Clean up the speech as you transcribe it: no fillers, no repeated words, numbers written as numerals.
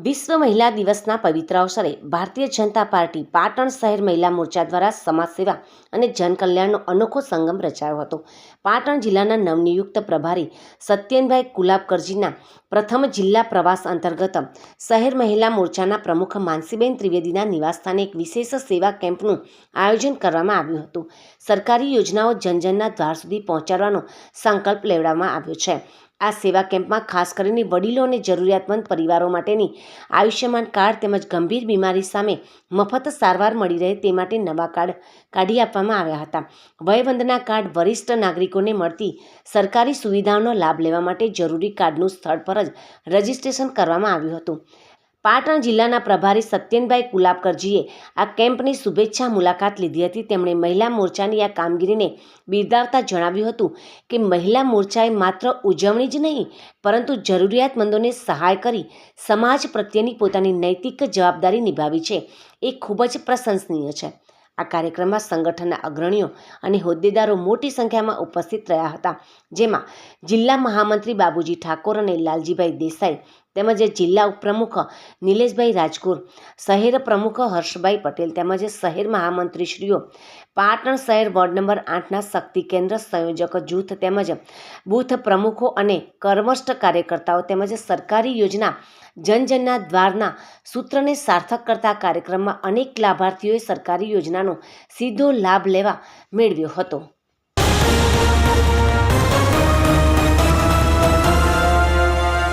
વિશ્વ મહિલા દિવસના પવિત્ર અવસરે ભારતીય જનતા પાર્ટી પાટણ શહેર મહિલા મોરચા દ્વારા સમાજ સેવા અને જનકલ્યાણનો અનોખો સંગમ રચાયો હતો. પાટણ જિલ્લાના નવનિયુક્ત પ્રભારી સત્યેનભાઈ કુલાબકરજીના પ્રથમ જિલ્લા પ્રવાસ અંતર્ગત શહેર મહિલા મોરચાના પ્રમુખ માનસીબેન ત્રિવેદીના નિવાસસ્થાને એક વિશેષ સેવા કેમ્પનું આયોજન કરવામાં આવ્યું હતું. સરકારી યોજનાઓ જનજનના દ્વાર સુધી પહોંચાડવાનો સંકલ્પ લેવડાવવામાં આવ્યો છે. આ સેવા કેમ્પમાં ખાસ કરીને વડીલો અને જરૂરિયાતમંદ પરિવારો માટેની આયુષ્યમાન કાર્ડ તેમજ ગંભીર બીમારી સામે મફત સારવાર મળી રહે તે માટે નવા કાર્ડ કાઢી આપવામાં આવ્યા હતા. વયવંદના કાર્ડ વરિષ્ઠ નાગરિકોને મળતી સરકારી સુવિધાઓનો લાભ લેવા માટે જરૂરી કાર્ડનું સ્થળ પર જ રજીસ્ટ્રેશન કરવામાં આવ્યું હતું. પાટણ જિલ્લાના પ્રભારી સત્યેનભાઈ કુલાબકરજીએ આ કેમ્પની શુભેચ્છા મુલાકાત લીધી હતી. તેમણે મહિલા મોરચાની આ કામગીરીને બિરદાવતા જણાવ્યું હતું કે મહિલા મોરચાએ માત્ર ઉજવણી જ નહીં પરંતુ જરૂરિયાતમંદોને સહાય કરી સમાજ પ્રત્યેની પોતાની નૈતિક જવાબદારી નિભાવી છે. એ ખૂબ જ પ્રશંસનીય છે. આ કાર્યક્રમમાં સંગઠનના અગ્રણીઓ અને હોદ્દેદારો મોટી સંખ્યામાં ઉપસ્થિત રહ્યા હતા, જેમાં જિલ્લા મહામંત્રી બાબુજી ઠાકોર અને લાલજીભાઈ દેસાઈ તેમજ જિલ્લા ઉપપ્રમુખ નિલેશભાઈ રાજગોર, શહેર પ્રમુખ હર્ષભાઈ પટેલ તેમજ શહેર મહામંત્રીશ્રીઓ, પાટણ શહેર વોર્ડ નંબર 8ના શક્તિ કેન્દ્ર સંયોજક જૂથ તેમજ બૂથ પ્રમુખો અને કર્મઠ કાર્યકર્તાઓ તેમજ સરકારી યોજના જનજનના દ્વારના સૂત્રને સાર્થક કરતા કાર્યક્રમમાં અનેક લાભાર્થીઓએ સરકારી યોજનાનો સીધો લાભ લેવા મેળવ્યો હતો.